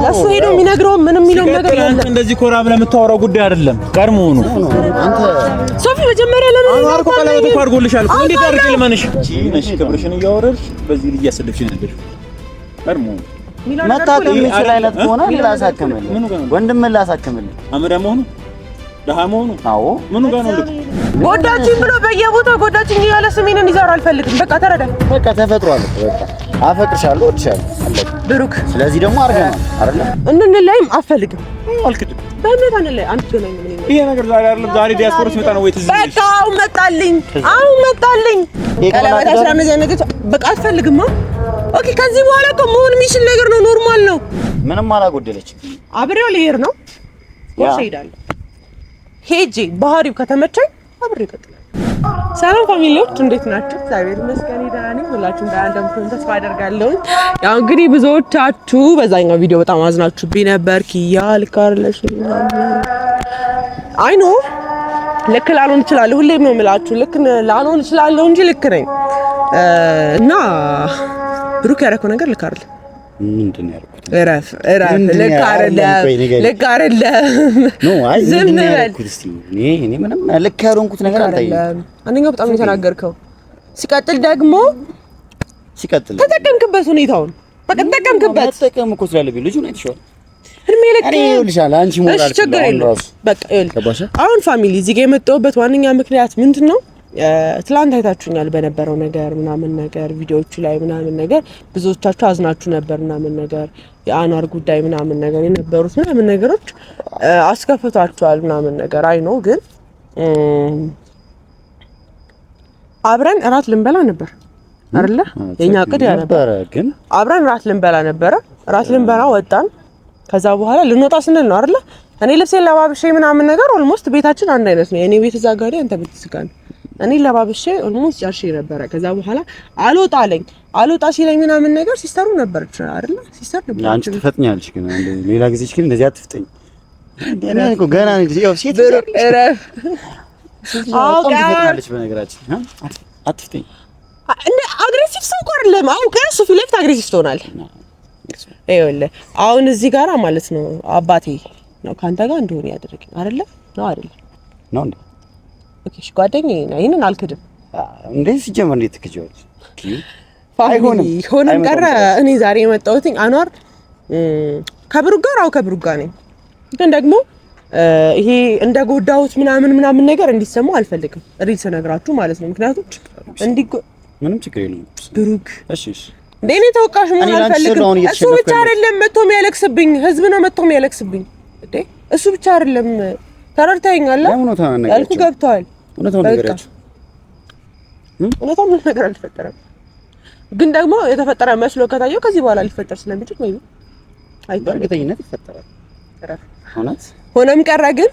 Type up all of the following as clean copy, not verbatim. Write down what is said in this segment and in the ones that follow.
ለሱ ሄዶ የሚነግረው ምንም የሚለው ነገር የለም። እንደዚህ ኮራ ብለህ የምታወራው ጉዳይ አይደለም። ቀድሞ ነው አንተ ሶፊ መጀመሪያ ለምን አማርኮ ቀለበት እኮ አድርጎልሻል እኮ እንዴት አድርጌ ልመንሽ? ነሽ ክብርሽን እያወረድሽ በዚህ ልጅ ያሰደብሽ ነበር። ቀድሞ መታከም የሚችል አይነት ከሆነ ላሳከምልህ፣ ወንድምህ ላሳከምልህ። አመዳም ሆኖ ደሃ መሆኑ አዎ ምኑ ጋር ነው ልክ ጎዳችኝ ብሎ በየቦታው ጎዳችኝ እያለ ስሜንን ይዘር አልፈልግም። በቃ ተረዳ። በቃ ተፈጥሯል። በቃ አፈቅርሻለሁ እወድሻለሁ አለኝ ብሩክ። ስለዚህ ደግሞ አርገናል አይደል? እንንላይም አልፈልግም። አልክድም በእምነት አንላይ አንተ ገናኝ ምን ይሄ ነገር ዛሬ አይደለም ዛሬ ዲያስፖራ ሲመጣ ነው ወይ ትዝ ይልሽ? በቃ አሁን መጣልኝ ቀለበት አስራነዘ ነገር በቃ አልፈልግም። ኦኬ ከዚህ በኋላ እኮ መሆን የሚችል ነገር ነው። ኖርማል ነው። ምንም አላጎደለችም። አብሬው ልሄድ ነው ወይስ እሄዳለሁ? ሄጄ ባህሪው ከተመቸኝ አብሬ እቀጥላለሁ። ሰላም ፋሚሊዎች እንዴት ናችሁ? እግዚአብሔር ይመስገን ደህና ነኝ። ሁላችሁም ደህና እንደምትሆኑ ተስፋ አደርጋለሁ። ያው እንግዲህ ብዙዎቻችሁ በዛኛው ቪዲዮ በጣም አዝናችሁብኝ ነበር። ኪያ ልክ አይደለሽ አይ ኖ ልክ ላልሆን እችላለሁ። ሁሌም ነው የምላችሁ ልክ ላልሆን እችላለሁ እንጂ ልክ ነኝ እና ብሩክ ያደረገው ነገር ልክ አይደለም። ምንድን ነው ያልኩት? እረፍ ልክ አይደለም። ኖ አይ ምንድን ነው ያልኩት? እስቲ እኔ ምንም ልክ ያልሆንኩት ነገር አልታየኝም። አንደኛው በጣም የተናገርከው ሲቀጥል ተጠቀምክበት ሁኔታውን በቃ ተጠቀምክበት። ተጠቀም እኮ ስላለብኝ ልጁን አይተሽዋል። እድሜ ልክ እኔ ይኸውልሻል አንቺ ሞራል በቃ አሁን ፋሚሊ እዚህ ጋር የመጣሁበት ዋነኛ ምክንያት ምንድን ነው? ትላንት አይታችሁኛል በነበረው ነገር ምናምን ነገር ቪዲዮዎቹ ላይ ምናምን ነገር ብዙዎቻችሁ አዝናችሁ ነበር ምናምን ነገር የአኗር ጉዳይ ምናምን ነገር የነበሩት ምናምን ነገሮች አስከፍቷቸዋል ምናምን ነገር አይ ነው። ግን አብረን እራት ልንበላ ነበር አይደለ? የኛ ቅድ ያ ነበር። ግን አብረን እራት ልንበላ ነበረ። እራት ልንበላ ወጣን። ከዛ በኋላ ልንወጣ ስንል ነው አይደለ? እኔ ልብሴን ለባብሼ ምናምን ነገር ኦልሞስት ቤታችን አንድ አይነት ነው። የኔ ቤት እዛ ጋር አንተ ቤት እዛ ጋር እኔ ለባብሼ ኦልሞስት ጨርሼ ነበረ። ከዛ በኋላ አልወጣ ሲለኝ ምናምን ነገር ሲስተሩ ነበረች አይደለ? ሲስተር ነበር። አንቺ ትፈጥኛለሽ ግን ሌላ ጊዜሽ ግን እንደዚህ አትፍጠኝ። እኔ እኮ ገና ነኝ። ያው ሴት እረፍ። ትፈጥኛለሽ በነገራችን አትፍጠኝ። እንደ አግሬሲቭ ሰው አይደለም። አውቀህ እሱ ፊት ለፊት አግሬሲቭ ትሆናለህ። ይኸውልህ አሁን እዚህ ጋራ ማለት ነው አባቴ ነው ካንተ ጋር እንደሆነ ያደረገኝ አይደለ? ነው አይደለ? ነው እንዴ? ኦኬ እሺ ጓደኛዬ ነው። ይሄንን አልክድም። እንዴት ሲጀመር እንዴት ትክጂዋለሽ? አይሆንም ቀረ። እኔ ዛሬ የመጣሁት አኗር ከብሩክ ጋር ነኝ። ግን ደግሞ ይሄ እንደጎዳሁት ምናምን ነገር እንዲሰማው አልፈልግም። ሪል ስነግራችሁ ማለት ነው። ምክንያቱም ምንም ችግር የለውም ብሩክ። እሺ እንደኔ ተወቃሽ መሆን አልፈልግም። እሱ ብቻ አይደለም መጥቶ የሚያለቅስብኝ፣ ህዝብ ነው መጥቶ የሚያለቅስብኝ። እሱ ብቻ አይደለም። ተረድተኸኛል? ያልኩ ገብቷል። እውነታውን ነገር አልተፈጠረም። ግን ደግሞ የተፈጠረ መስሎ ከታየው ከዚህ በኋላ ሊፈጠር ስለሚችል ነው በእርግጠኝነት ይፈጠራል። ሆነም ቀረ ግን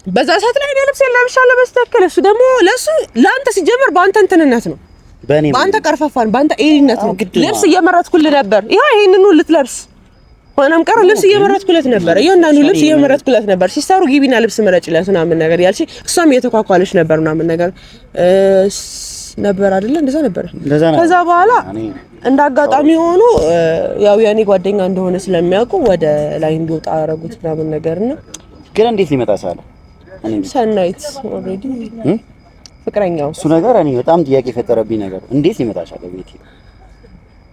በዛ ሰዓት ላይ ልብስ ለብሻለሁ በስተክል እሱ ደግሞ ለአንተ ሲጀምር በአንተ እንትንነት ነው በአንተ ቀርፋፋን በአንተ ኤሊነት ነው። ልብስ እየመረጥኩልህ ነበር። ይሄንን ልትለብስ ሆነም ቀረ ልብስ እየመረጥኩለት ነበር። እያንዳንዱ ልብስ እየመረጥኩለት ነበር። ሲስተሩ ግቢና ልብስ መረጭለት ምናምን ነገር ያልሽ እሷም እየተኳኳለች ነበር ምናምን ነገር ነበር አይደለ? እንደዛ ነበር። ከዛ በኋላ እንዳጋጣሚ ሆኖ ያው የኔ ጓደኛ እንደሆነ ስለሚያውቁ ወደ ላይ እንዲወጣ አደረጉት ምናምን ነገርና ግን እንዴት ሊመጣ ሳለ ሰናይት ኦሬዲ ፍቅረኛው እሱ ነገር እኔ በጣም ጥያቄ የፈጠረብኝ ነገር እንዴት ሊመጣ ቻለ ቤቴ?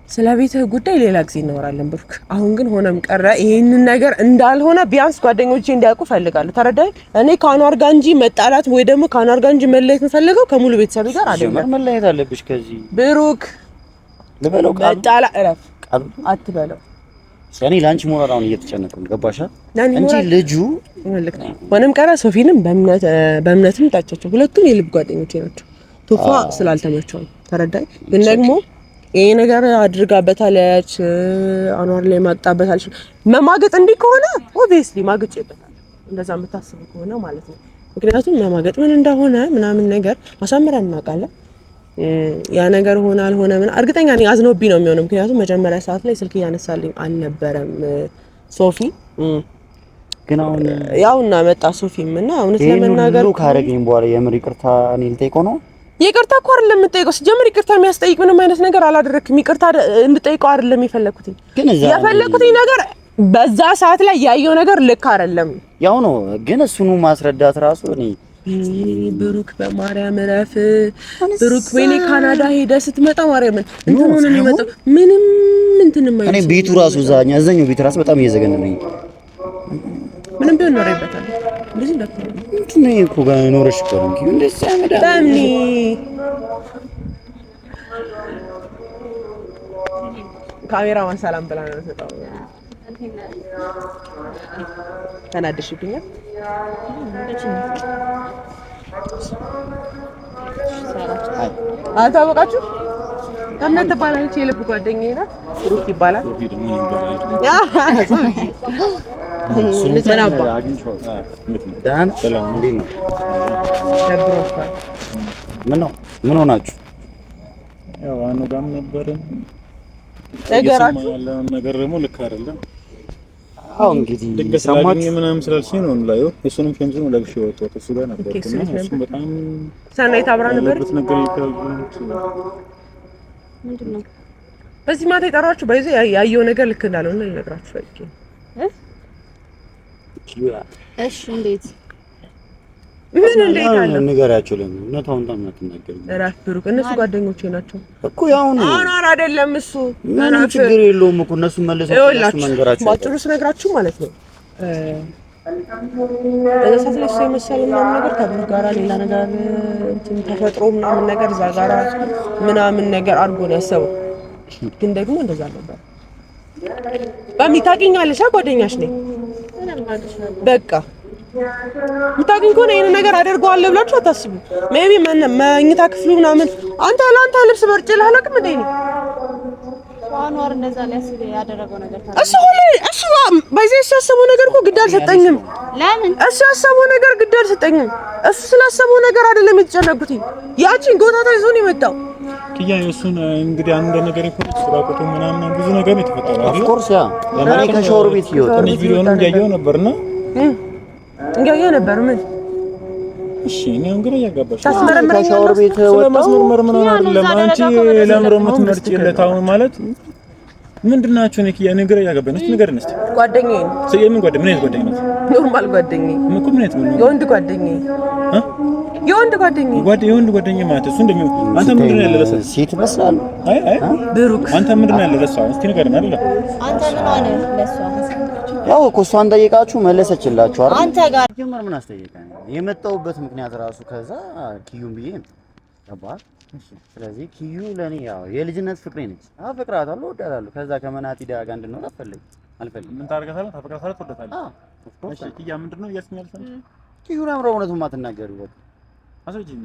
ስለ ቤትህ ጉዳይ ሌላ ጊዜ እናወራለን ብሩክ። አሁን ግን ሆነም ቀረ ይሄንን ነገር እንዳልሆነ ቢያንስ ጓደኞቼ እንዲያውቁ ፈልጋለሁ። ተረዳኝ። እኔ ከአኗር ጋር እንጂ መጣላት ወይ ደግሞ ከአኗር ጋር እንጂ መለየት የምፈልገው ከሙሉ ቤተሰብ ጋር አይደለም። መለየት አለብሽ ከዚህ ብሩክ። ልበለው ቃል እረፍ አትበለው። እኔ ላንቺ ሞራል አሁን እየተጨነቀው ነው። ገባሻ? እንጂ ልጁ ሆነም ቀረ ሶፊንም በእምነትም ታጫቸው ሁለቱም የልብ ጓደኞቼ ናቸው። ቶፋ ስላልተመቸው ተረዳኝ። ግን ደግሞ ይሄ ነገር አድርጋበታለች አኗር ላይ ማጣበታለች መማገጥ እንዲህ ከሆነ ኦብቪየስሊ ማግጬበታል። እንደዛ የምታስቡ ከሆነ ማለት ነው። ምክንያቱም መማገጥ ምን እንደሆነ ምናምን ነገር ማሳመረን እናውቃለን። ያ ነገር ሆነ አልሆነ ምን እርግጠኛ ነኝ አዝኖብኝ ነው የሚሆነው። ምክንያቱም መጀመሪያ ሰዓት ላይ ስልክ እያነሳልኝ አልነበረም ሶፊ። ግን አሁን ያውና መጣ ሶፊም እና እውነት ለመናገር ካረገኝ በኋላ የምር ይቅርታ እኔ ልጠይቀው ነው ይቅርታ እኮ አይደለም የምጠይቀው። ሲጀምር ይቅርታ የሚያስጠይቅ ምንም አይነት ነገር አላደረክም። ይቅርታ እንድጠይቀው አይደለም የፈለኩት። የፈለኩት ነገር በዛ ሰዓት ላይ ያየው ነገር ልክ አይደለም። ያው ነው ግን እሱኑ ማስረዳት ራሱ እኔ ብሩክ በማርያም ረፍ ብሩክ ወይኔ ካናዳ ሄደ ስትመጣ ማርያምን እንትን ሆነ ነው የመጣው። ምንም እንትን ማለት እኔ ቤቱ ራሱ እዛኛው ቤት ራሱ በጣም እየዘገነነኝ ምንም ቢሆን ኖርበታል። እንደዚህ እንዳትሆን እንትን ነው እኮ ጋር ኖርሽ እኮ ነው እንዴ እንደዚህ አመዳ ታምኒ ካሜራማን ሰላም ብላ ነው ተጣው ተናደሽብኛል። አታወቃችሁ? ከእናንተ ባላንቺ የልብ ጓደኛዬ ናት። ሩት ይባላል። ምን ሆናችሁ? ያው አንጋም ነበርን ነገራችሁ ያለውን ነገር ደግሞ ልክ አይደለም። አዎ እንግዲህ ሰማችሁ ምናምን ስላልሽኝ ነው ላይ እሱንም ሸምዝ ነው ለብሽ ወጥቶ እሱ ጋር ነበር እና እሱ በጣም ሰናይት አብራ ነበር። ምንድነው በዚህ ማታ የጠራችሁ በዚህ ያየው ነገር ልክ እንዳልሆነ ልነግራችሁ ፈልጌ እሺ እንዴት ምን እንዴት አለ ንገራችሁ ለምን እውነታውን ታምናትናገር እራፍ ብሩክ እነሱ ጓደኞቼ ናቸው እኮ ያው ነው አሁን አይደለም እሱ ምንም ችግር የለውም እኮ እነሱ መልሰው እነሱ መንገራችሁ ባጭሩ ስነግራችሁ ማለት ነው በዛ ሰዓት ላይ እሱ የመሰለኝ ነገር ከብሩክ ጋር ሌላ ነገር እንትን ተፈጥሮ ምናምን ነገር እዛ ጋር ምናምን ነገር አድርጎ ነው ያሰበው ግን ደግሞ እንደዛ ነበር በሚታቂኛለሽ ጓደኛሽ ነኝ በቃ ምታገኝ ከሆነ ይሄን ነገር አደርገዋለሁ ብላችሁ አታስቡ። ሜቢ መኝታ ክፍሉ ምናምን አንተ ላንተ ልብስ በርጭልህ አላውቅም እንዴ ነው ዋኗር እንደዛ ሊያስብ ያደረገው ነገር ታዲያ እሱ ባይዘይ ያሰበው ነገር እኮ ግድ አልሰጠኝም። ለምን እሱ ያሰበው ነገር ግድ አልሰጠኝም። እሱ ስላሰበው ነገር አይደለም የተጨነቁት። ያቺን ጎታታ ይዞ ነው የመጣው። ኪያ እሱን እንግዲህ አንድ ነገር እኮ ስራቆቱ ምናምን ብዙ ነገር የተፈጠረው ኦፍ ኮርስ ያ ለማን ከሾር ቤት ይወጣ እኔ ቪዲዮውን ያየው ነበርና እንግዲህ ነበር ምን እሺ እኔ እንግዲህ ያጋባሽ ከሻወር ቤት ወጣ ስለማስመርመር ምን አይደለም አንቺ ለምሮ የምትመርጪለት አሁን ማለት ምንድናችሁ ነው ኪያ ነገር ያጋባን እስቲ ነገር ነስቲ ጓደኛዬ ነው ስለምን ጓደኛዬ ምን ጓደኛዬ ኖርማል ጓደኛዬ ምን ምን ነው የወንድ ጓደኛዬ የወንድ ጓደኛዬ የወንድ ጓደኛዬ ማለት እሱ እንደሚው አንተ ምንድን ነው ያለለሰ ሴት መስላል አይ ብሩክ አንተ ምንድን ነው ያለለሰ እስቲ ንገረን አይደል አንተ ምን ሆነ ለሷ ያው እኮ እሷን ጠይቃችሁ መለሰችላችሁ አይደል አንተ ጋር ጀመር ምን አስጠየቀኝ የመጣሁበት ምክንያት ራሱ ከዛ ኪዩን ብዬ ነው ገባህ ስለዚህ ኪዩ ለኔ ያው የልጅነት ፍቅሬ ነች አፈቅራታለሁ እወዳታለሁ ከዛ ከመናቲ ጋር እንድንኖር አልፈልግም ምን ታርጋታለህ ታፈቅራታለህ ትወዳታለህ እሺ ኪያ ምንድነው እያስኛል ኪዩ ለምሮ እውነቱን ማትናገሪው በቃ አሰጅኝ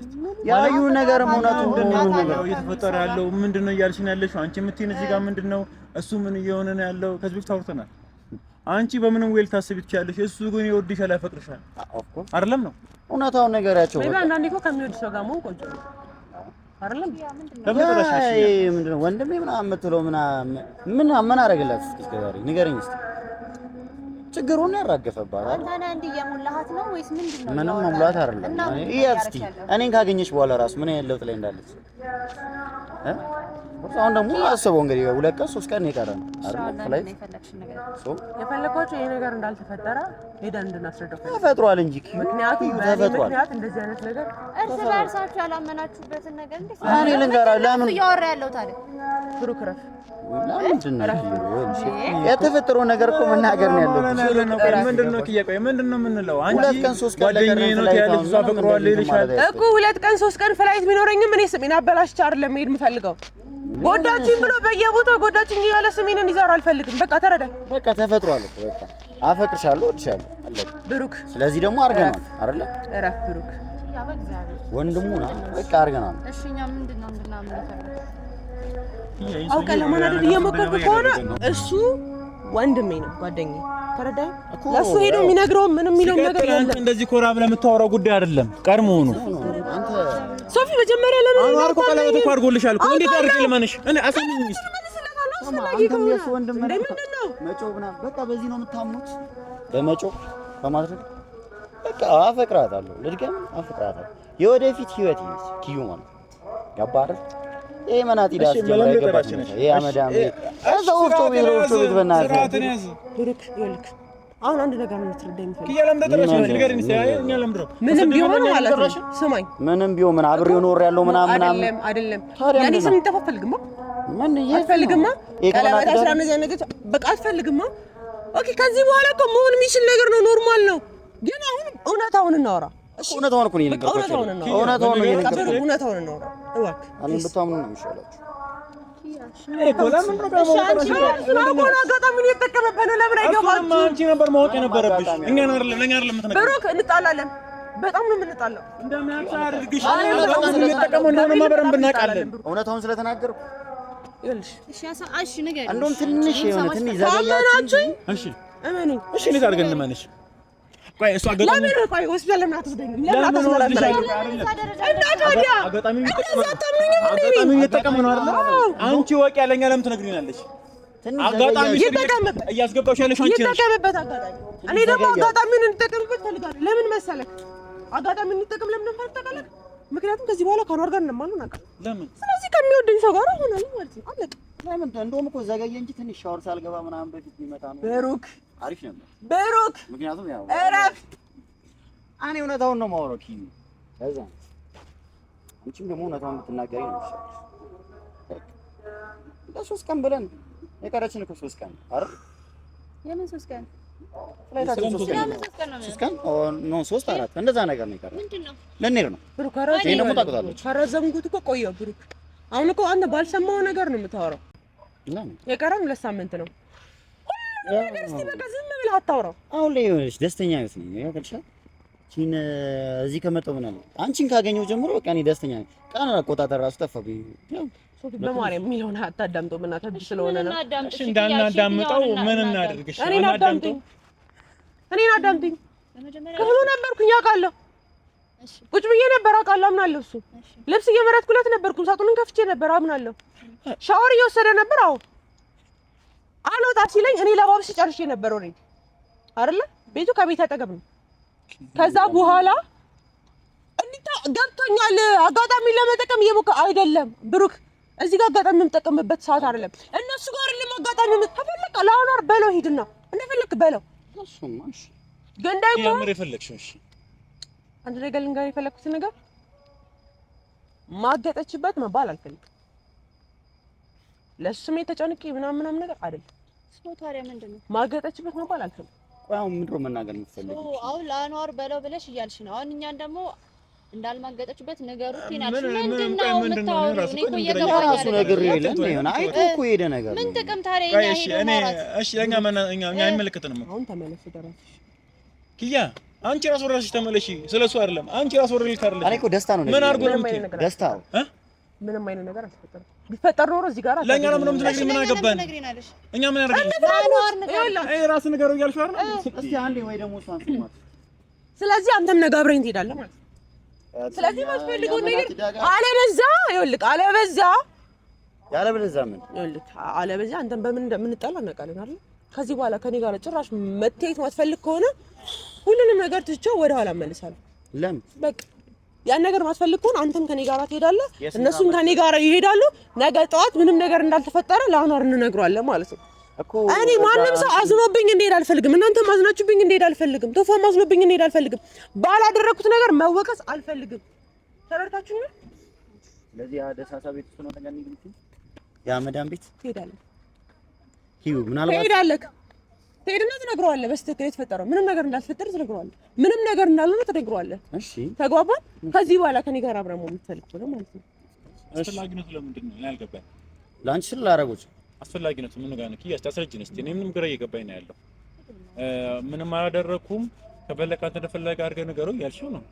ያዩ ነገር እውነቱን ነገር እየተፈጠረ ያለው ምንድነው እያልሽኝ ያለሽው አንቺ የምትይን እዚህ ጋር ምንድነው እሱ ምን እየሆነ ነው ያለው ከዚህ በፊት አውርተናል አንቺ በምንም ዌል ታስቢ ትችያለሽ እሱ ግን ይወድሻል ያፈቅርሻል አይደለም ነው እውነታውን ነገራቸው በቃ አንዳንዴ እኮ ከሚወድ ሰው ጋር መሆን ቆንጆ ነው አይደለም ምንድነው ወንድሜ ምናምን የምትለው ምን አደረገላት እስኪ ዛሬ ንገረኝ እስኪ ችግሩን ያራገፈባት አንተ አንዴ የሞላሃት ነው ወይስ ምንድነው ምንም መሙላት አይደለም እስኪ እኔን ካገኘች በኋላ ራሱ ምን ያለው ጥላይ እንዳለች አሁን ደግሞ አስበው እንግዲህ 2 ቀን 3 ቀን ይቀራል አይደል ፍላይት የፈለኳቸው ይሄ ነገር እንዳልተፈጠረ ሄደን እንድናስረዳው ተፈጥሯል እንጂ ምክንያቱም ምክንያት እንደዚህ አይነት ነገር እርስ በእርሳችሁ ያላመናችሁበትን ነገር እንዴት እኔ ልንገራ ለምን እያወራ ያለው ታዲያ ብሩክ ረፍ የተፈጠረው ነገር እኮ መናገር ነው ያለብን ምንድነው ኪያቆይ ምንድነው የምንለው አንቺ 2 ቀን 3 ቀን ጓደኛዬ ነው ያለች እሷ ፈቅሯል ይልሻል እኮ 2 ቀን 3 ቀን ፍላይት ቢኖረኝም እኔ ስሜን አበላሽቼ አይደለም መሄድ የምፈልገው ጎዳችኝ ብሎ በየቦታው ጎዳችኝ ያለ ስሜን እንዲዘራ አልፈልግም በቃ ተረዳኝ በቃ ተፈጥሯል እኮ በቃ አፈቅርሻለሁ እወድሻለሁ አለኝ ብሩክ ስለዚህ ደግሞ አርገናል አይደለ እረፍ ብሩክ ያ በእግዚአብሔር ወንድሙና በቃ አርገናል እሺ እኛ ምንድነው እንድናምነው አውቀ ለማናደድ እየሞከርኩ ከሆነ እሱ ወንድሜ ነው ጓደኛዬ ተረዳኝ ለሱ ሄዶ የሚነግረው ምንም የሚለው ነገር የለም እንደዚህ ኮራ ብለህ የምታወራው ጉዳይ አይደለም ቀድሞ ነው አንተ ሶፊ መጀመሪያ ለምን አርኮ ቀለበት እኮ አድርጎልሻል እኮ እንዴት አድርጌ ለማንሽ እኔ አሰምኝ እስቲ አንተም የሱ ወንድም ምንድነው መጮብና በቃ በዚህ ነው የምታምኑት በመጮብ በማድረግ በቃ አፈቅራታለሁ ልድገም አፈቅራታለሁ የወደፊት ህይወት ይስ ኪዩ ማለት ገባህ? ይሄ መናጢ ዳስ ጀምሮ አይገባሽ ነው። ይሄ አመዳም እዛው ወፍጮ ቤት በእናትህ ብሩክ ይልክ አሁን አንድ ነገር ነው የምትረዳኝ ፈልግ ይያለም ተጠራሽ ነገር እኛ ለምድሮ ምንም ቢሆን ማለት ነው ስማኝ ምንም ቢሆን ምን አብሬው ኖር ያለው ምናምን አይደለም ያኔ ስም ተፈልግማ ምን ይፈልግማ ቀለበት አስራነዛ ነገር በቃ አትፈልግማ ኦኬ ከዚህ በኋላ እኮ መሆን የሚችል ነገር ነው ኖርማል ነው ግን አሁን እውነታውን እናወራ እሺ እውነታውን እኮ ነው የነገርኩህ እውነታውን እናወራ እባክህ እኔ በጣም ነው የሚሻላችሁ አንቺ ነበር ማወቅ የነበረብሽ እኛን አይደለም ለኛ አይደለም ተነገረ ብሩክ እንጣላለን በጣም ነው የምንጣላው እንደማያቻ አድርግሽ ተጠቀመው እንደሆነ ማበረም ብናቃለን እውነታውን ስለተናገርኩ ይልሽ እሺ ነገር እንደውም ትንሽ የሆነ ትንሽ ዘገያችሁ እሺ እመኑ እሺ እንዴት አድርገን እንመንሽ ቆይ እሱ አጋጣሚ ቆይ ሆስፒታል ለምን አትወስደኝም ለምን አትወስደኝም እና ታዲያ አጋጣሚ እየተጠቀመ ነው አይደል አንቺ ወቅ ያለኛ ለምን ትነግሪናለሽ አጋጣሚ እያስገባሽ ያለሽ አንቺ ነሽ ይተቀመበት አጋጣሚ እኔ ደግሞ አጋጣሚውን እንጠቀምበት ፈልጋለሁ ለምን መሰለህ አጋጣሚ እንጠቀም ለምን ፈርተቀለክ ምክንያቱም ከዚህ በኋላ ከኗር ጋር እንደማን ነው አውቃለሁ ለምን ስለዚህ ከሚወደኝ ሰው ጋር ሆናለሁ ማለት ነው አለቀ ለምን እንደውም እኮ ዘገየ እንጂ ትንሽ ሻወር ሳልገባ ምናምን በፊት ሊመጣ ነው ብሩክ አሪፍ ነበር ብሩክ ምክንያቱም ያው እረፍ እኔ እውነታውን ነው የማወራው ኪኒ ከዛ አንቺም ደግሞ እውነታውን ብትናገሪ ነው የሚሻለው ለሶስት ቀን ብለን የቀረችን እኮ 3 ቀን አይደል የምን 3 ቀን ፍላይታችን 3 ቀን ኖ 3 4 እንደዛ ነገር ነው የቀረው ምንድነው ልንሄድ ነው ብሩክ አራዘ ይሄን ደግሞ ታውቃለች ካራዘምኩት እኮ ቆየሁ ብሩክ አሁን እኮ አንተ ባልሰማው ነገር ነው የምታወራው ለምን የቀረም 2 ሳምንት ነው ነገር እስቲ በቃ ዝም ብለህ አታውራው አሁን ላይ ሆነሽ ደስተኛ ነኝ ያገልሻ ቺን እዚህ ከመጣሁ ምን አለ አንቺን ካገኘው ጀምሮ በቃ እኔ ደስተኛ ነኝ ቀን አቆጣጠር ራሱ ጠፋብኝ ያው ሶፊ በማርያም የሚለውን አታዳምጠው በእናትህ ስለሆነ ነው እሺ እንዳናዳምጠው ምን እናድርግሽ እኔን አዳምጠኝ ክፍሉ ነበርኩኝ አውቃለሁ ቁጭ ብዬ ነበር አውቃለሁ አምናለሁ እሱ ልብስ እየመረጥኩለት ነበር ቁም ሳጥኑን ከፍቼ ነበር አምናለሁ ሻወር እየወሰደ ነበር አዎ አልወጣ ሲለኝ እኔ ለባብስ ጨርሼ ነበር ወሬ አይደለ ቤቱ ከቤት አጠገብ ነው ከዛ በኋላ እንዴት ገብቶኛል አጋጣሚ ለመጠቀም እየሞከ አይደለም ብሩክ እዚህ ጋር አጋጣሚ የምጠቀምበት ሰዓት አይደለም እነሱ ጋር ለማጋጣሚ ተፈልቀ ለአኗር በለው ሂድና እንደፈለክ በለው እሱማ እሺ ግን ደግሞ ያምር የፈለግሽው እሺ አንድ ነገር ልንገር የፈለኩት ነገር ማገጠችበት መባል አልፈልግም ለሱም የተጨንቄ ምናምን ነገር አይደለም ስለ ታዲያ ምንድነው ማገጠችበት መባል አልፈልግም አሁን ምንድን ነው መናገር የምትፈልጊው አሁን ለአኗር በለው ብለሽ እያልሽ ነው አሁን እኛን ደግሞ እንዳልማገጠችበት ነገሩት ይናልሽ ምንድነው የምታወሪው እኔ እኮ እየገባኝ ራሱ ነገር የለም ይሆን አይቶ እኮ ሄደ ነገር ምን ጥቅም ታዲያ እኛ ሄዶ ማውራት እሺ እኛ አይመለከተንም አሁን ተመለስ ደራሽ ኪያ አንቺ ራስ ወራሽ ተመለሺ ስለሱ አይደለም አንቺ ራስ ወራሽ ልካርልሽ እኔ እኮ ደስታ ነው ምን አድርጎ ነው ደስታ ምንም አይነት ነገር አልተፈጠረም ቢፈጠር ኖሮ እዚህ ጋር ለኛ ነው ምንም ትነግሪ ምን አገባን እኛ ምን ያደርጋል አኗር ነገር አይ ራስ ነገር ያልሽው አይደል እስቲ አንዴ ወይ ደግሞ እሷን ስማት ስለዚህ አንተም ነገ አብረኝ ትሄዳለህ ማለት ስለዚህ ማስፈልገው ነገር አለበዛ ይኸውልህ ያለበለዚያ ምን ይኸውልህ አለበዛ አንተም በምን እንደምንጣላ እናውቃለን አይደል ከዚህ በኋላ ከኔ ጋር ጭራሽ መተያየት ማትፈልግ ከሆነ ሁሉንም ነገር ትቼው ወደ ኋላ እመልሳለሁ ለምን በቃ ያን ነገር ማትፈልግ ከሆነ አንተም ከኔ ጋር ትሄዳለህ እነሱም ከኔ ጋር ይሄዳሉ ነገ ጠዋት ምንም ነገር እንዳልተፈጠረ ለአኗር እንነግረዋለን ማለት ነው እኔ ማንም ሰው አዝኖብኝ እንደሄድ አልፈልግም እናንተ ማዝናችሁብኝ እንደሄድ አልፈልግም ቶፋ ማዝኖብኝ እንደሄድ አልፈልግም ባላደረኩት ነገር መወቀስ አልፈልግም ተረድታችሁኝ ስለዚህ አደሳሳ ቤት ውስጥ ነው ተገናኝ እንግዲህ ያ መዳም ቤት ትሄዳለህ ሂዩ ምናልባት ትሄድና ትነግረዋለህ በስተክል የተፈጠረው ምንም ነገር እንዳልተፈጠረ ትነግረዋለህ ምንም ነገር እንዳልሆነ ትነግረዋለህ እሺ ተግባባን ከዚህ በኋላ ከኔ ጋር አብረን የምትፈልግ ነው ማለት ነው አስፈላጊነቱ ለምንድን ነው ያልገባኝ ላንቺ ስላደረጉት አስፈላጊነቱ ምን ጋር ነው ኪያስ ታስረጅኝ እስቲ እኔ ምንም ግራ እየገባኝ ነው ያለው ምንም አላደረኩም ከፈለካት እንደፈለገ አድርገህ ነገሩ ያልሽው ነው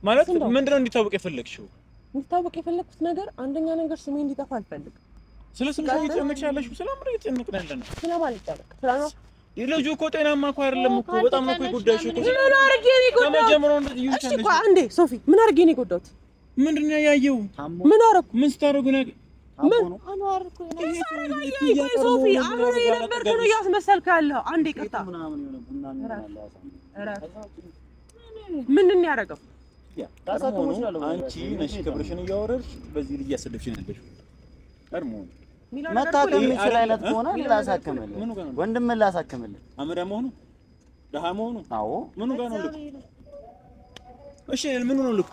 ማለት ምንድነው እንዲታወቅ የፈለግሽው እንዲታወቅ የፈለግኩት ነገር አንደኛ ነገር ስሜ እንዲጠፋ አልፈልግም ስለዚህ እየጨነቅሽ ያለሽው ስለምን እየጨነቅን ያለነው ስለማለት ይጨነቅ ስለማ ልጁ እኮ ጤናማ እኮ አይደለም እኮ በጣም ነው እኮ የጎዳሽ እኮ ምን አድርጌ ነው የጎዳሁት ከመጀመሪያው እንደዚህ ይሁን እሺ እኮ አንዴ ሶፊ ምን አድርጌ ነው የጎዳሁት ምንድን ነው ያየው ምን አደረኩ ምን ስታደርጉ ነው ምን አኗር እኮ ነው ሶፊ አሁን የነበርኩ ነው ያስመሰልክ ያለው አንዴ ይቅርታ ምናምን የሆነ ቡና ምናምን ምንድን ነው ያደረገው አንቺ ነሽ ክብርሽን እያወረድሽ በዚህ ልጅ እያሰደብሽ ነው ያለሽው። ቀድሞ መታከም የሚችል አይነት ከሆነ ላሳክምልህ፣ ወንድም ላሳክምልህ። አመዳ መሆኑ ደሃ መሆኑ አዎ፣ ምኑ ጋር ነው ልኩ? እሺ ምኑ ነው ልኩ?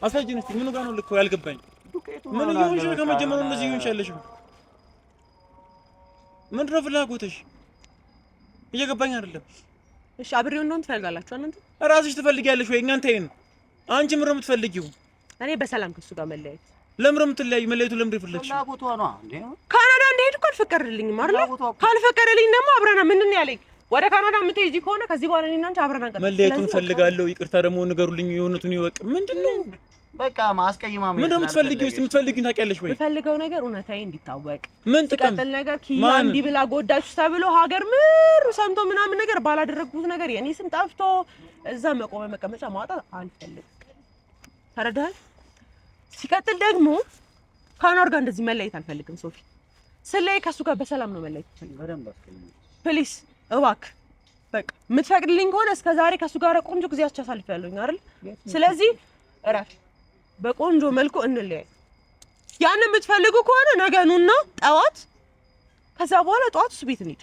አሳጅን እስቲ ምኑ ጋር ነው ልኩ? ያልገባኝ ምን ይሁንሽ? ከመጀመሩ እንደዚህ ይሁንሽ ያለሽው ምንድን ነው ፍላጎትሽ? እየገባኝ አይደለም። እሺ አብሬው እንደሆነ ትፈልጋላችሁ እናንተ? ራስሽ ትፈልጊያለሽ ወይ? እናንተ ይሄን አንቺ ምንድን ነው የምትፈልጊው? እኔ በሰላም ከሱ ጋር መለያየት። ለምን ነው የምትለያዩ? መለያየቱ ለምን ይፈልግሽ? ፍላጎቷ ነው እንዴ? ካናዳ እንደሄድ እኮ አልፈቀደልኝም አይደል? ካልፈቀደልኝ ደግሞ አብረና ምንድን ነው ያለኝ? ወደ ካናዳ የምትሄጂ ከሆነ ከዚህ በኋላ እኔና አንቺ አብረና እንቀጥል። መለያየቱን ፈልጋለሁ። ይቅርታ ደግሞ ንገሩልኝ። የሆነቱን ይወቅ። ምንድን ነው በቃ ማስቀይማ ምንድን ነው የምትፈልጊው? እስቲ የምትፈልጊውን ታውቂያለሽ ወይ? የምፈልገው ነገር እውነታዬ እንዲታወቅ። ምን ጥቅም ነገር ኪያ እንዲህ ብላ ጎዳችሁ ተብሎ ሀገር ምር ሰምቶ ምናምን ነገር ባላደረግኩት ነገር የኔ ስም ጠፍቶ እዛ መቀመጫ ማውጣት አልፈልግም። ተረዳኸኝ? ሲቀጥል ደግሞ ከአኗር ጋር እንደዚህ መለየት አልፈልግም። ሶፊ ስለይ ከሱ ጋር በሰላም ነው መለየት ፈልግ። በደንብ አስቀይማ ፕሊስ እባክህ። በቃ የምትፈቅድልኝ ከሆነ እስከዛሬ ከሱ ጋር ቆንጆ ጊዜ አሳልፌያለሁኝ አይደል? ስለዚህ እረፍ። በቆንጆ መልኩ እንለያይ። ያንን የምትፈልጉ ከሆነ ነገ ኑና ጠዋት፣ ከዛ በኋላ ጠዋት እሱ ቤት እንሂድ።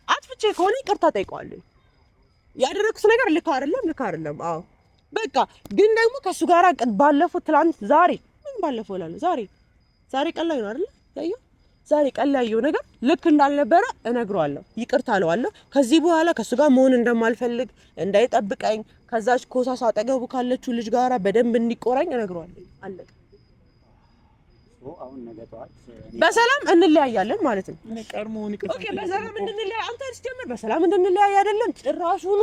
አጥፍቼ ከሆነ ይቅርታ ጠይቀዋለሁ። ያደረኩት ነገር ልክ አይደለም። አዎ በቃ ግን ደግሞ ከሱ ጋር ባለፈው ትላንት ዛሬ ምን ባለፈው እላለሁ ዛሬ ቀን ላይ ነው አይደል ያየው። ዛሬ ቀን ላይ ያየው ነገር ልክ እንዳልነበረ እነግረዋለሁ። ይቅርታ አለዋለሁ። ከዚህ በኋላ ከሱ ጋር መሆን እንደማልፈልግ እንዳይጠብቀኝ ከዛች ኮሳሳ አጠገቡ ካለችው ልጅ ጋራ በደንብ እንዲቆራኝ እነግረዋለሁ። አለቀ። አሁን ነገ ጠዋት በሰላም እንለያያለን ማለት ነው። ኦኬ በሰላም እንድንለያይ አንተ ጀምር። በሰላም እንድንለያይ አይደለም ጭራሹኑ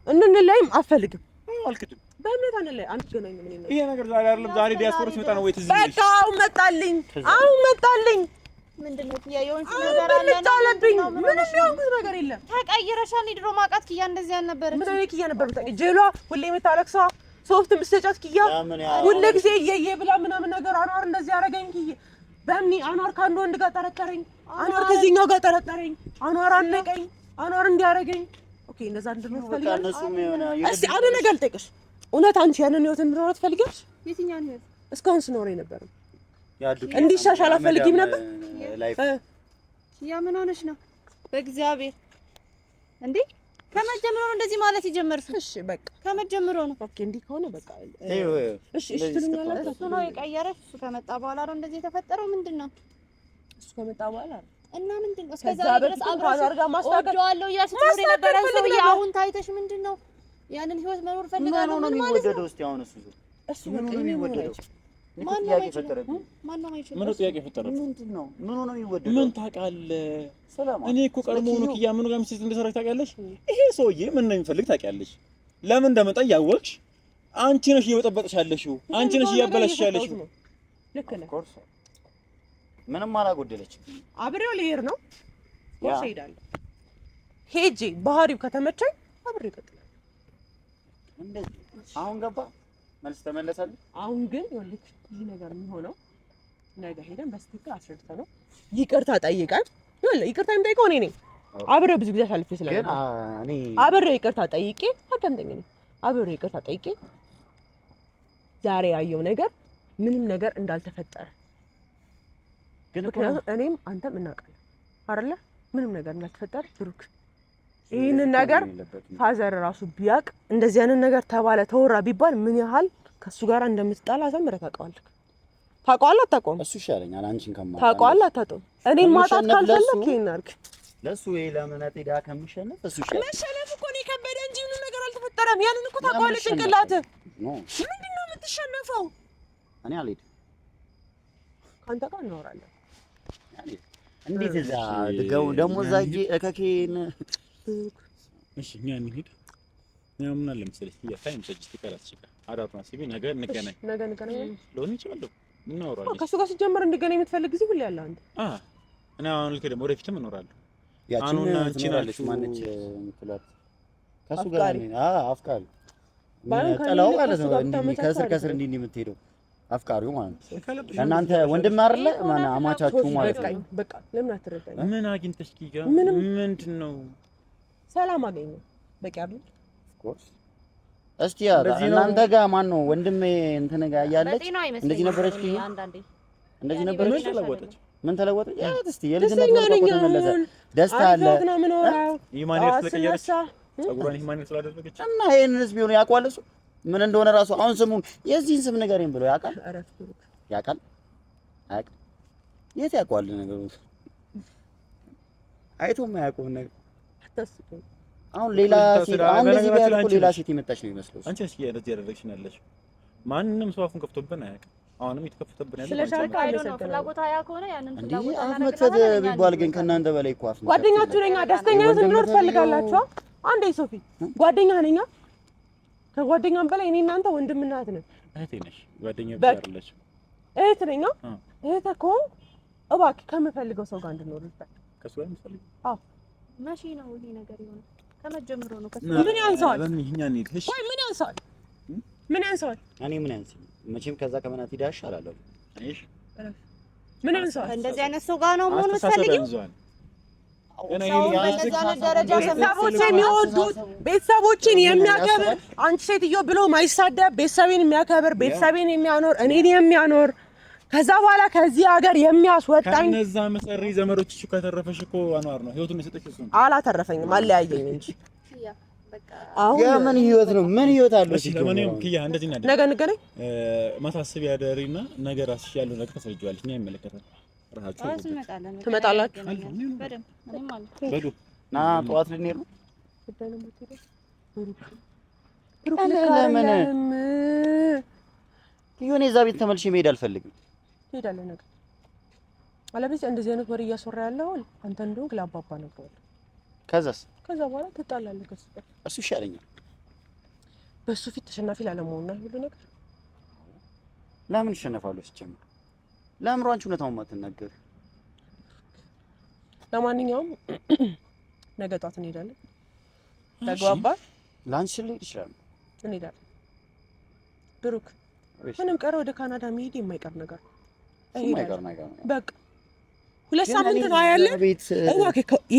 እንድንለያይም አልፈልግም። አልክድም። በእምነት አንለያይ አንገናኝ። ምን ነው ይሄ ነገር ዛሬ አይደለም። ዛሬ ዲያስፖራ ሲመጣ ነው ወይ ትዝ ይልሽ? በቃ አሁን መጣልኝ። ምንድነው ያየውን ነገር አለ ነው? ምንም ያውቁት ነገር የለም። ተቀይረሻል። ድሮ ማቃት ኪያ እንደዚህ አልነበረች። ምን አይነት ኪያ ነበር? ጀሏ ሁሌ የምታለቅሳ ሶፍት ምስተጫት ኪያ ሁሌ ጊዜ እየየ ብላ ምናምን ነገር አኗር እንደዚህ ያደረገኝ ኪያ በእኔ አኗር ከአንድ ወንድ ጋር ጠረጠረኝ። አኗር ከዚህኛው ጋር ጠረጠረኝ። አኗር አነቀኝ። አኗር እንዲያረገኝ ኦኬ እንደዛ እንድንፈልጋለሽ። እስቲ አንድ ነገር ልጠይቅሽ። እውነት አንቺ ያንን ህይወት እንድኖር ትፈልጊያለሽ? የትኛውን ህይወት? እስካሁን ስኖር ነበር እንዲሻሻል አትፈልጊም ነበር? ያ ምን ሆነሽ ነው? በእግዚአብሔር እንዴ ከመጀመሩ ነው እንደዚህ ማለት የጀመርሽ? እሺ በቃ ከመጀመሩ ነው። ኦኬ እንዲህ ከሆነ በቃ እሺ ትሉኛላችሁ። እሱ ነው የቀየረሽ። እሱ ከመጣ በኋላ ነው እንደዚህ የተፈጠረው። ምንድነው እሱ ከመጣ በኋላ እና ምንድነው እስከዛ ድረስ አብራጋ ማስተካከለው ያስፈልግ ነበር ሰው አሁን ታይተሽ ምንድነው ያንን ህይወት መኖር ፈልጋለሁ ምን ማለት ነው? እስቲ አሁን እሱ ምን ነው የሚወደደው? ማን ነው የፈጠረው? ምን ጥያቄ የፈጠረው? ምንድነው? ምን ነው የሚወደደው? ምን ታውቃለህ? እኔ እኮ ቀድሞ ነው ኪያ ምን ጋር ሚስት እንደሰራች ታውቂያለሽ? ይሄ ሰውዬ ምን ነው የሚፈልግ ታውቂያለሽ? ለምን እንደመጣ ያወቅሽ አንቺ ነሽ እየበጠበጥሽ ያለሽው። አንቺ ነሽ እያበላሽሽ ያለሽው። ልክ ነህ። ምንም አላጎደለችም። አብሬው ልሄድ ነው ወርስ ሄዳለሁ። ሄጄ ባህሪው ከተመቸኝ አብሬው እቀጥላለሁ። እንደዚህ አሁን ገባ መልስ ተመለሳለህ። አሁን ግን ይኸውልህ ይሄ ነገር የሚሆነው ነገ ሄደን በስትክክል አስረድተነው ይቅርታ ጠይቀን ይኸውልህ ይቅርታ የምጠይቀው እኔ ነኝ። አብሬው ብዙ ጊዜ አሳልፌ ስለነበር እኔ አብሬው ይቅርታ ጠይቄ አዳምጠኝ ነኝ። አብሬው ይቅርታ ጠይቄ ዛሬ ያየው ነገር ምንም ነገር እንዳልተፈጠረ ምክንያቱም እኔም አንተም እናውቃለን አይደለ? ምንም ነገር እንዳልተፈጠረ ብሩክ ይሄንን ነገር ፋዘር ራሱ ቢያቅ እንደዚህ አይነት ነገር ተባለ ተወራ ቢባል ምን ያህል ከሱ ጋር እንደምትጣላ አሰምረህ ታውቀዋለህ። ታውቀዋለህ አታውቀውም? እሱ ይሻለኛል አንቺን ከማውቀው። ታውቀዋለህ አታውቀውም? እኔን ማጣት ካልፈለክ ይሄን አድርግ። ለሱ ይሄ ለምነት ሄዳ ከምሸነፍ እሱ ይሻለኛል። መሸነፍ እኮ ነው የከበደ እንጂ ምንም ነገር አልተፈጠረም። ያንን እኮ ታውቀዋለህ። ጭንቅላትህ ምንድነው የምትሸነፈው? እኔ አልሄድም። ካንተ ጋር እናወራለን። እንዴት እዛ ደግሞ እዛ እከኬን እሺ እኛ እንሂድ። እኛ ምን አለ መሰለሽ ታይም ሰጅስት ይቀራስ ይችላል። አዳሩና ሲቢ ነገ እንገናኝ ሎኒ ይችላል እናወራለን። ከሱ ጋር ሲጀመር እንገናኝ የምትፈልግ ጊዜ ሁሉ ያለ አንተ እና አሁን ልክ ደግሞ ወደፊትም እኖራለሁ። አኑና አንቺ ማነች እንትላት ከሱ ጋር ነኝ። አፍቃሪ ጠላው ማለት ነው። እንዲህ ከስር እንዲህ የምትሄደው አፍቃሪው ማለት ነው። እናንተ ወንድም አይደለ ማና አማቻችሁ ማለት ነው። በቃ ለምን አትረዳኝ? ምን አግኝተሽ ኪያ? ምንድነው? ሰላም አገኘ በቃ አይደል? ኦፍ ኮርስ እስቲ እናንተ ጋር ማን ነው ወንድሜ እንትን ጋር ያለች እንደዚህ ነበረች ኪዩ እንደዚህ ነበረች ተለወጠች ምን ተለወጠች ያት እስቲ የልጅነት ወርቆ ተመለሰ ደስታ አለ ይማኔት ስለቀየረች ጸጉሯን ይማኔት ስላደረገች እና ይሄንስ ቢሆን ያውቀዋል እሱ ምን እንደሆነ ራሱ አሁን ስሙን የዚህን ስም ንገረኝ ብሎ ያውቃል አያውቅም የት ያውቀዋል ነገሩ አይቶም አያውቀውም ነገር አታስቡ አሁን ሌላ ሴት አሁን በዚህ ቢያልኩ ሌላ ሴት የመጣች ነው የሚመስለው አንቺ እስኪ እንደዚህ ያደረግሽ ነው ያለሽ ማንንም ሰው አፉን ከፍቶብን አያውቅም አሁንም የተከፈተብን ያለው ስለሻልካ አይደለም ፍላጎት አያ ከሆነ ያንን ፍላጎት አፍ መክፈት ቢባል ግን ከእናንተ በላይ እኮ አፍ ጓደኛችሁ ነኝ ደስተኛ እንድኖር ትፈልጋላችሁ አንዴ ሶፊ ጓደኛ ነኝ ከጓደኛም በላይ እኔ እናንተ ወንድምና እህት ነን እህቴ ነሽ ጓደኛ ብቻ አይደለሽ እህት ነኝ እህት እኮ እባክህ ከምፈልገው ሰው ጋር እንድኖር ልታል ከሱ ጋር ምፈልግ መቼ ነው ይሄ ነገር ይሆናል ከመጀመሩ ነው ከሱ ምን ያንሳል ለምን ይሄኛን ይልሽ ወይ ምን ያንሳል እኔ ምን ያንሳል መቼም ከዛ ከመናት ሂዳ አሻላለሁ እሺ ምን ያንሳል እንደዚህ አይነት ሰው ጋር ነው መሆን የምትፈልጊው ቤተሰቦችን የሚያከብር አንቺ ሴትዮ ብሎ ማይሳደብ ቤተሰቤን የሚያከብር ቤተሰቤን የሚያኖር እኔን የሚያኖር ከዛ በኋላ ከዚህ ሀገር የሚያስወጣኝ ከነዛ መሰሪ ዘመዶችሽ ከተረፈሽ እኮ አኗር ነው ህይወቱን የሰጠሽ እሱ ነው አላተረፈኝም አለያየኝ እንጂ ያ ምን ህይወት ነው ምን ህይወት አለው እሺ ለማንኛውም ኪያ እንደዚህ እናደርግ ነገ እንገናኝ ማሳሰቢያ ደሪና ነገ ራስሽ ያለው ነገር ተሰጅዋለሽ እኛ አይመለከተን ራሳችሁ ትመጣላችሁ በደምብ እኔም ማለት በዱ ና ጠዋት ልንሄድ ነው ለምን ኪዩኔ እዛ ቤት ተመልሼ መሄድ አልፈልግም ትሄዳለህ ነገ አለበለዚያ እንደዚህ አይነት ወሬ እያሰራ ያለው አንተ እንደሆንክ ለአባባ ነግረዋለሁ ከዛ በኋላ ትጣላለህ ከሱ ጋር እሱ ይሻለኛል በሱ ፊት ተሸናፊ ላለመሆን ነው ሁሉ ነገር ለምን ይሸነፋሉ ሲጀምር ለምን አንቺ እውነታውን ማትናገር ለማንኛውም ነገ ጧት እንሄዳለን ተግባባን ላንቺ ልሄድ ይችላል እንሄዳለን ብሩክ ምንም ቀረ ወደ ካናዳ መሄድ የማይቀር ነገር በቃ 2 ሳምንት ነው ያለ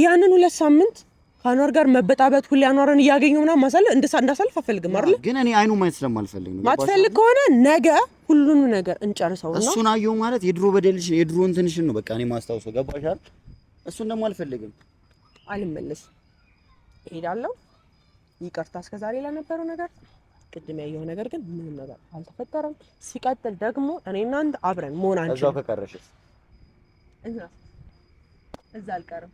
ያንን 2 ሳምንት ከአኗር ጋር መበጣበጥ ሁሌ አኗርን እያገኘው ምናምን ማሳለፍ እንዳሳልፍ አልፈልግም አይደል ግን እኔ አይኑ ማየት ስለማልፈልግ ነው ማትፈልግ ከሆነ ነገ ሁሉንም ነገር እንጨርሰውና እሱን አየው ማለት የድሮ በደልሽ የድሮ እንትንሽን ነው በቃ እኔ ማስታውሰው ገባሽ አይደል እሱን ደግሞ አልፈልግም አልመለስም እሄዳለሁ ይቅርታ እስከዛሬ ለነበረው ነገር ቅድም ያየው ነገር ግን ምንም ነገር አልተፈጠረም ሲቀጥል ደግሞ እኔ እና አንተ አብረን መሆን አንችልም እዛው ከቀረሽስ እዛ አልቀርም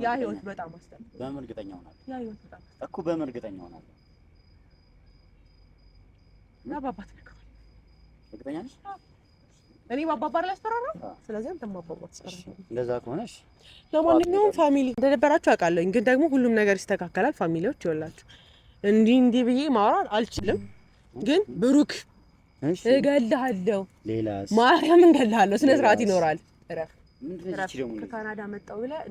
ያ ህይወት በጣም አስጠላ በምን እርግጠኛ ሆናለሁ ያ ህይወት በጣም እኮ በምን እርግጠኛ ሆናለሁ ባባት ነገር እርግጠኛ ነሽ እኔ ባባባር ላይ አስተራራ ስለዚህ አንተ ባባባት አስተራራ እንደዛ ከሆነሽ ለማንኛውም ፋሚሊ እንደነበራችሁ አውቃለሁ ግን ደግሞ ሁሉም ነገር ይስተካከላል ፋሚሊዎች ይወላችሁ እንዲህ ብዬ ማውራት አልችልም ግን ብሩክ እገልሃለሁ ሌላስ ማርያም እንገልሃለሁ ስነ ስርዓት ይኖራል እረፍ ምንድነው ደግሞ ከካናዳ መጣው ብለህ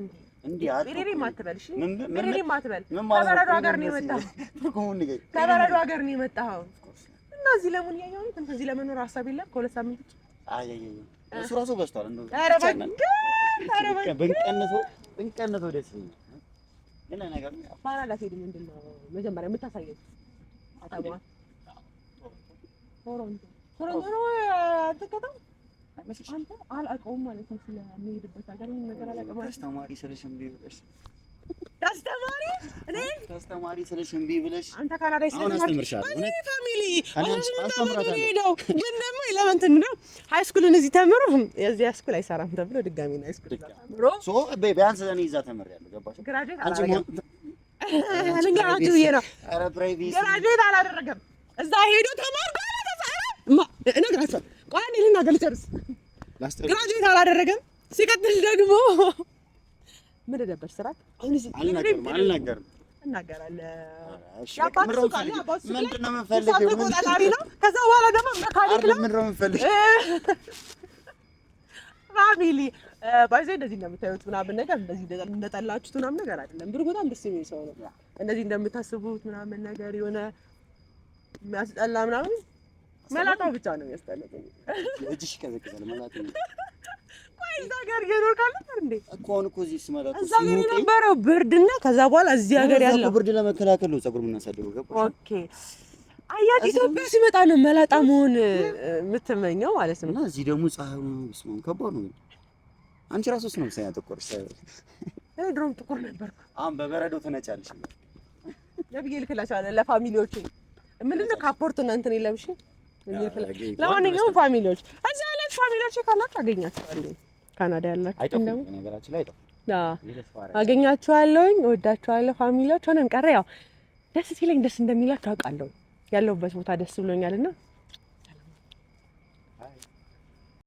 እንዴ ቤሬሬ ማትበልሽ ቤሬሬ ማትበል ከበረዶ ሀገር ነው የመጣው ከበረዶ ሀገር ነው የመጣው እና እዚህ ለምን ያያው እንትን እዚህ ለመኖር ሀሳብ የለም ከሁለት ሳምንት አይ እሱ ራሱ በስቷል እንደው ኧረ በቃ ብንቀንሰው ደስ ይላል ግን ነገር ነው ካናዳ ሄድ ምንድነው መጀመሪያ የምታሳየው አታውቁም ቶሮንቶ ነው አትከታም አንተ አላውቀውም ማለት ነው ስለሚሄድበት ሀገር ምን ነገር አላውቀውም አስተማሪ ስለሽ እምቢ ብለሽ አስተማሪ ስለሽ እምቢ ብለሽ አንተ ካናዳ አስተምርሻለሁ እኔ ፋሚሊ አስተምራታለሁ ግን ደግሞ ኤሌመንት ነው ሃይ ስኩልን እዚህ ተምሮ የዚህ ሃይ ስኩል አይሰራም ተብሎ ድጋሚ ነው ሃይ ስኩል ተምሮ ሶ ቢያንስ እኔ እዛ ተምሬያለሁ ገባሽ ግራጁዌት አላደረገም ነው ኧረ ፕራይቬሲ ግራጁዌት አላደረገም እዛ ሄዶ ተማርኩ እነግራቸዋለሁ ቆይ እኔ ልናገር ልጨርስ ግራጁዌት አላደረገም ሲቀጥል ደግሞ ምን ነበር ስራ አሁን እዚህ አልናገርም እናገራለሁ ምንድነው የምፈልገው ከዛ በኋላ ደግሞ መካኒክ ነው ምንድነው የምፈልገው ፋሚሊ ባይዘይ እንደዚህ እንደምታዩት ምናምን ነገር እንደዚህ እንደጠላችሁት ምናምን ነገር አይደለም ብሩ በጣም ደስ የሚል ሰው ነው እንደዚህ እንደምታስቡት ምናምን ነገር የሆነ የሚያስጠላ ምናምን መላጣው ብቻ ነው የሚያስጠላኝ እጅሽ ከዘከዘለ መላጣው ቆይ እዛ ጋር የኖር ካለ እንዴ እኮ አሁን እኮ እዚህ ስመጣ እዛ ጋር የነበረው ብርድና ከዛ በኋላ እዚህ ሀገር ያለው ብርድ ለመከላከል ነው ፀጉር የምናሳድገው ገባሽ ኦኬ አያት ኢትዮጵያ ሲመጣ ነው መላጣ መሆን የምትመኘው ማለት ነው። እና እዚህ ደግሞ ፀሐዩ ስሙ ከባድ ነው። አንቺ ራስሽ ነው ሳያ ጥቁር ድሮም ጥቁር ነበር። አሁን በበረዶ ትነጫለሽ። ለብዬ ልክላችኋለሁ ለፋሚሊዎቼ ምንድነው ካፖርት እና እንትን የለብሽ። ለማንኛውም ፋሚሊዎች እዛ ያላችሁ ፋሚሊዎች ካላችሁ አገኛችኋለሁ። ካናዳ ያላችሁ እንደው ነገራችን ላይ አገኛችኋለሁ። እወዳችኋለሁ ፋሚሊዎች። ሆነም ቀረ ያው ደስ ሲለኝ ደስ እንደሚላችሁ አውቃለሁ። ያለሁበት ቦታ ደስ ብሎኛልና